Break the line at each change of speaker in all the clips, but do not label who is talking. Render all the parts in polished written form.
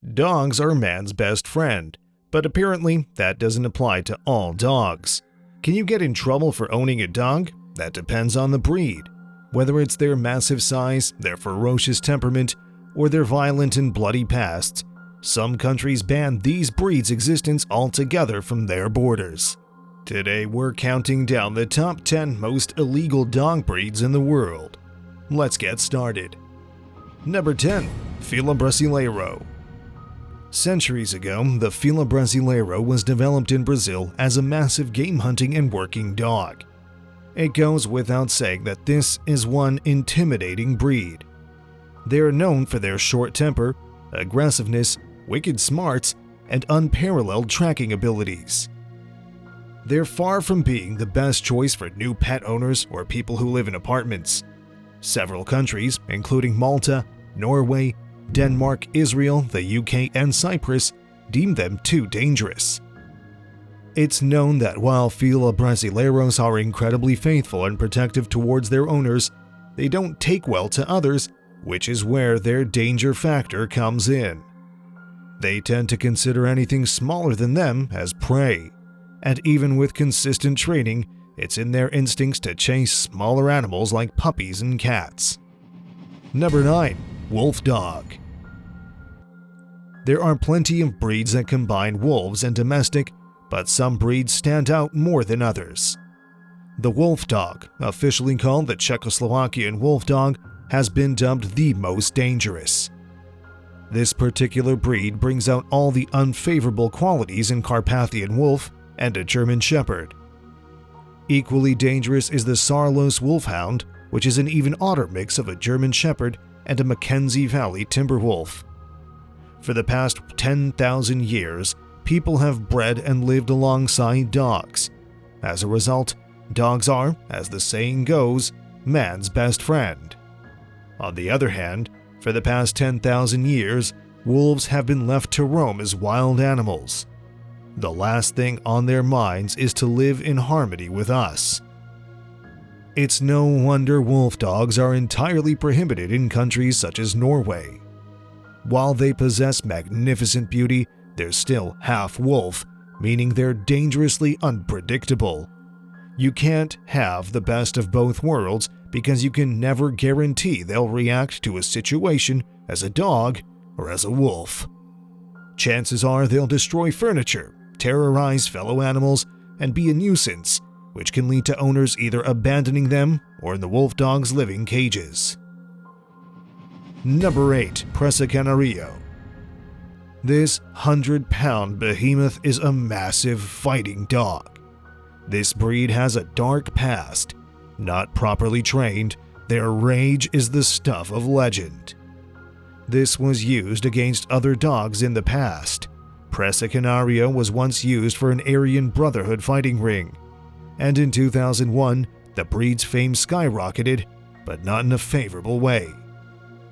Dogs are man's best friend, but apparently that doesn't apply to all dogs. Can you get in trouble for owning a dog? That depends on the breed. Whether it's their massive size, their ferocious temperament, or their violent and bloody pasts, some countries ban these breeds' existence altogether from their borders. Today we're counting down the top 10 most illegal dog breeds in the world. Let's get started. Number 10. Fila Brasileiro. Centuries ago, the Fila Brasileiro was developed in Brazil as a massive game hunting and working dog. It goes without saying that this is one intimidating breed. They are known for their short temper, aggressiveness, wicked smarts, and unparalleled tracking abilities. They're far from being the best choice for new pet owners or people who live in apartments. Several countries, including Malta, Norway, Denmark, Israel, the UK, and Cyprus, deem them too dangerous. It's known that while Fila Brasileiros are incredibly faithful and protective towards their owners, they don't take well to others, which is where their danger factor comes in. They tend to consider anything smaller than them as prey, and even with consistent training, it's in their instincts to chase smaller animals like puppies and cats. Number 9. Wolfdog. There are plenty of breeds that combine wolves and domestic, but some breeds stand out more than others. The Wolfdog, officially called the Czechoslovakian Wolfdog, has been dubbed the most dangerous. This particular breed brings out all the unfavorable qualities in Carpathian Wolf and a German Shepherd. Equally dangerous is the Saarloos Wolfhound, which is an even odder mix of a German Shepherd and a Mackenzie Valley Timberwolf. For the past 10,000 years, people have bred and lived alongside dogs. As a result, dogs are, as the saying goes, man's best friend. On the other hand, for the past 10,000 years, wolves have been left to roam as wild animals. The last thing on their minds is to live in harmony with us. It's no wonder wolf dogs are entirely prohibited in countries such as Norway. While they possess magnificent beauty, they're still half wolf, meaning they're dangerously unpredictable. You can't have the best of both worlds because you can never guarantee they'll react to a situation as a dog or as a wolf. Chances are they'll destroy furniture, terrorize fellow animals, and be a nuisance, which can lead to owners either abandoning them or in the wolf dog's living cages. Number 8. Presa Canario. This 100-pound behemoth is a massive fighting dog. This breed has a dark past. Not properly trained, their rage is the stuff of legend. This was used against other dogs in the past. Presa Canario was once used for an Aryan Brotherhood fighting ring, and in 2001, the breed's fame skyrocketed, but not in a favorable way.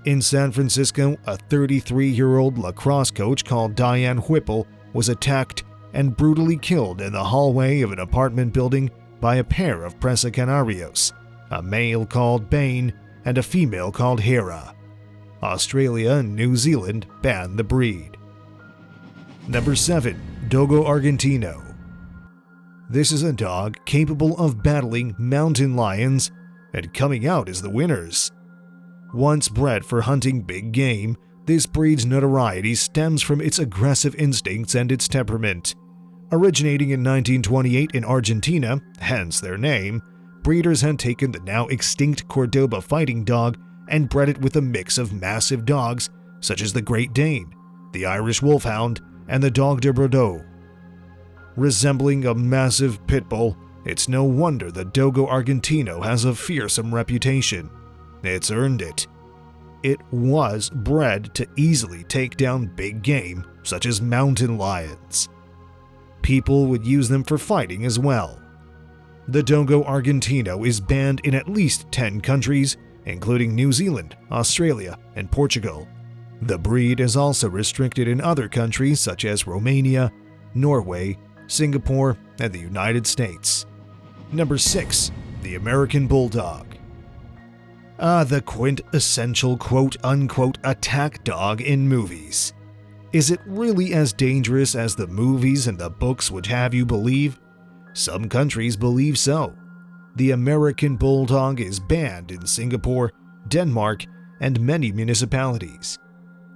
In San Francisco, a 33-year-old lacrosse coach called Diane Whipple was attacked and brutally killed in the hallway of an apartment building by a pair of Presa Canarios, a male called Bane and a female called Hera. Australia and New Zealand banned the breed. Number 7. Dogo Argentino. This is a dog capable of battling mountain lions and coming out as the winners. Once bred for hunting big game, this breed's notoriety stems from its aggressive instincts and its temperament. Originating in 1928 in Argentina, hence their name, breeders had taken the now extinct Cordoba fighting dog and bred it with a mix of massive dogs such as the Great Dane, the Irish Wolfhound, and the Dog de Bordeaux. Resembling a massive pit bull, it's no wonder the Dogo Argentino has a fearsome reputation. It's earned it. It was bred to easily take down big game, such as mountain lions. People would use them for fighting as well. The Dogo Argentino is banned in at least 10 countries, including New Zealand, Australia, and Portugal. The breed is also restricted in other countries such as Romania, Norway, Singapore, and the United States. Number 6. The American Bulldog. The quintessential quote-unquote attack dog in movies. Is it really as dangerous as the movies and the books would have you believe? Some countries believe so. The American Bulldog is banned in Singapore, Denmark, and many municipalities.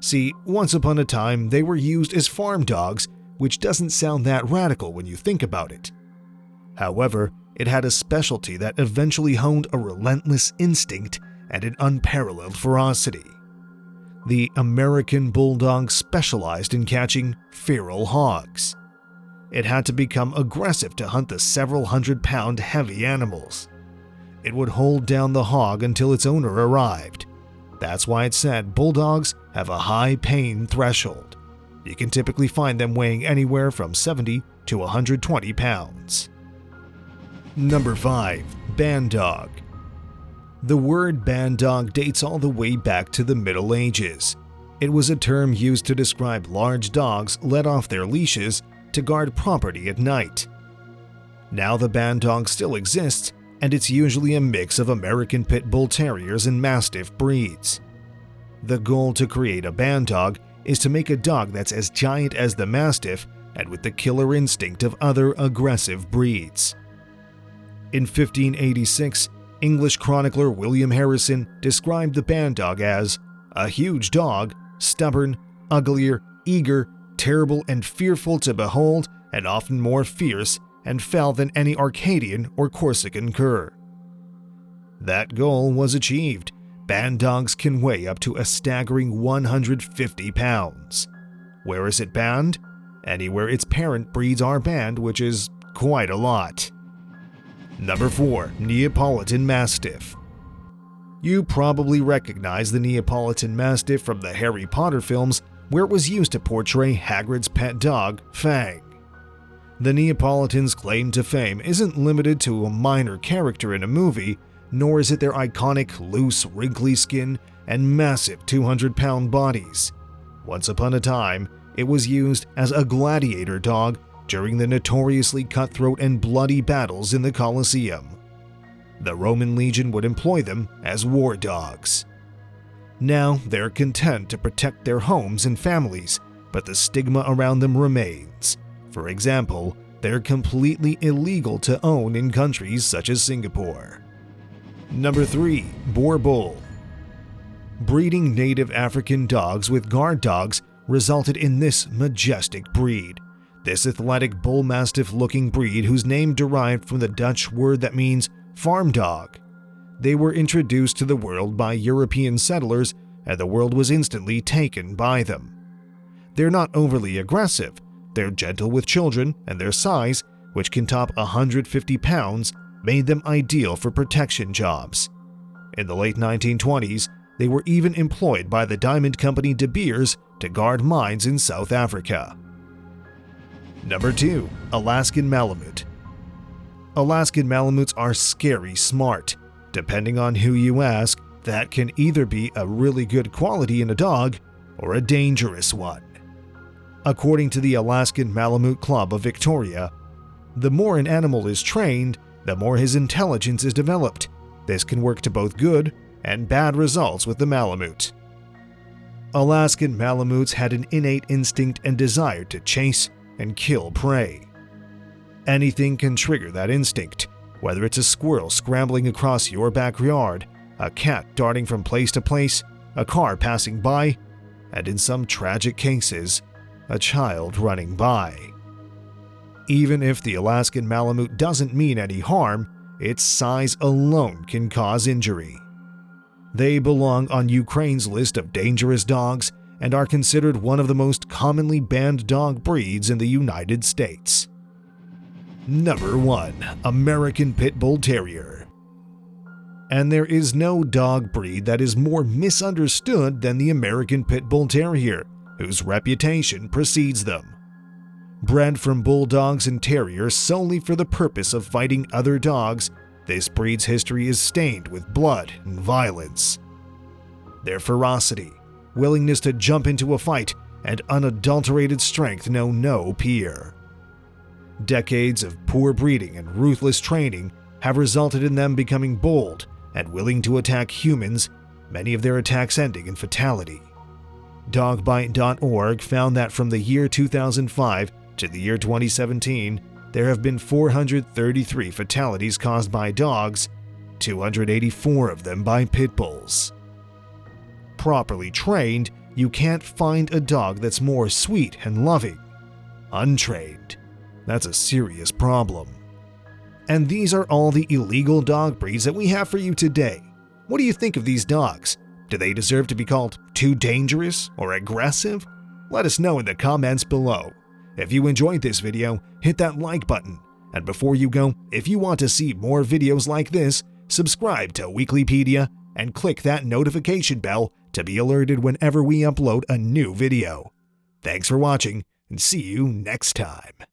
See, once upon a time they were used as farm dogs, which doesn't sound that radical when you think about it. However, it had a specialty that eventually honed a relentless instinct and an unparalleled ferocity. The American Bulldog specialized in catching feral hogs. It had to become aggressive to hunt the several hundred-pound heavy animals. It would hold down the hog until its owner arrived. That's why it's said bulldogs have a high pain threshold. You can typically find them weighing anywhere from 70 to 120 pounds. Number 5. Bandog. The word bandog dates all the way back to the Middle Ages. It was a term used to describe large dogs let off their leashes to guard property at night. Now the bandog still exists, and it's usually a mix of American Pit Bull Terriers and Mastiff breeds. The goal to create a bandog is to make a dog that's as giant as the Mastiff and with the killer instinct of other aggressive breeds. In 1586, English chronicler William Harrison described the Bandog as a huge dog, stubborn, uglier, eager, terrible and fearful to behold, and often more fierce and fell than any Arcadian or Corsican cur. That goal was achieved. Bandogs can weigh up to a staggering 150 pounds. Where is it banned? Anywhere its parent breeds are banned, which is quite a lot. Number 4. Neapolitan Mastiff. You probably recognize the Neapolitan Mastiff from the Harry Potter films, where it was used to portray Hagrid's pet dog, Fang. The Neapolitan's claim to fame isn't limited to a minor character in a movie, nor is it their iconic, loose, wrinkly skin and massive 200-pound bodies. Once upon a time, it was used as a gladiator dog during the notoriously cutthroat and bloody battles in the Colosseum. The Roman legion would employ them as war dogs. Now they're content to protect their homes and families, but the stigma around them remains. For example, they're completely illegal to own in countries such as Singapore. Number 3. Boerboel. Breeding native African dogs with guard dogs resulted in this majestic breed. This athletic bull mastiff-looking breed, whose name derived from the Dutch word that means farm dog. They were introduced to the world by European settlers, and the world was instantly taken by them. They're not overly aggressive, they're gentle with children, and their size, which can top 150 pounds, made them ideal for protection jobs. In the late 1920s, they were even employed by the diamond company De Beers to guard mines in South Africa. Number 2. Alaskan Malamute. Alaskan Malamutes are scary smart. Depending on who you ask, that can either be a really good quality in a dog or a dangerous one. According to the Alaskan Malamute Club of Victoria, the more an animal is trained, the more his intelligence is developed. This can work to both good and bad results with the Malamute. Alaskan Malamutes had an innate instinct and desire to chase and kill prey. Anything can trigger that instinct, whether it's a squirrel scrambling across your backyard, a cat darting from place to place, a car passing by, and in some tragic cases, a child running by. Even if the Alaskan Malamute doesn't mean any harm, its size alone can cause injury. They belong on Ukraine's list of dangerous dogs and are considered one of the most commonly banned dog breeds in the United States. Number 1. American Pit Bull Terrier. And there is no dog breed that is more misunderstood than the American Pit Bull Terrier, whose reputation precedes them. Bred from bulldogs and terriers solely for the purpose of fighting other dogs, this breed's history is stained with blood and violence. Their ferocity, willingness to jump into a fight, and unadulterated strength know no peer. Decades of poor breeding and ruthless training have resulted in them becoming bold and willing to attack humans, many of their attacks ending in fatality. Dogbite.org found that from the year 2005 to the year 2017, there have been 433 fatalities caused by dogs, 284 of them by pit bulls. Properly trained, you can't find a dog that's more sweet and loving. Untrained, that's a serious problem. And these are all the illegal dog breeds that we have for you today. What do you think of these dogs? Do they deserve to be called too dangerous or aggressive? Let us know in the comments below. If you enjoyed this video, hit that like button. And before you go, if you want to see more videos like this, subscribe to Weeklypedia and click that notification bell to be alerted whenever we upload a new video. Thanks for watching, and see you next time.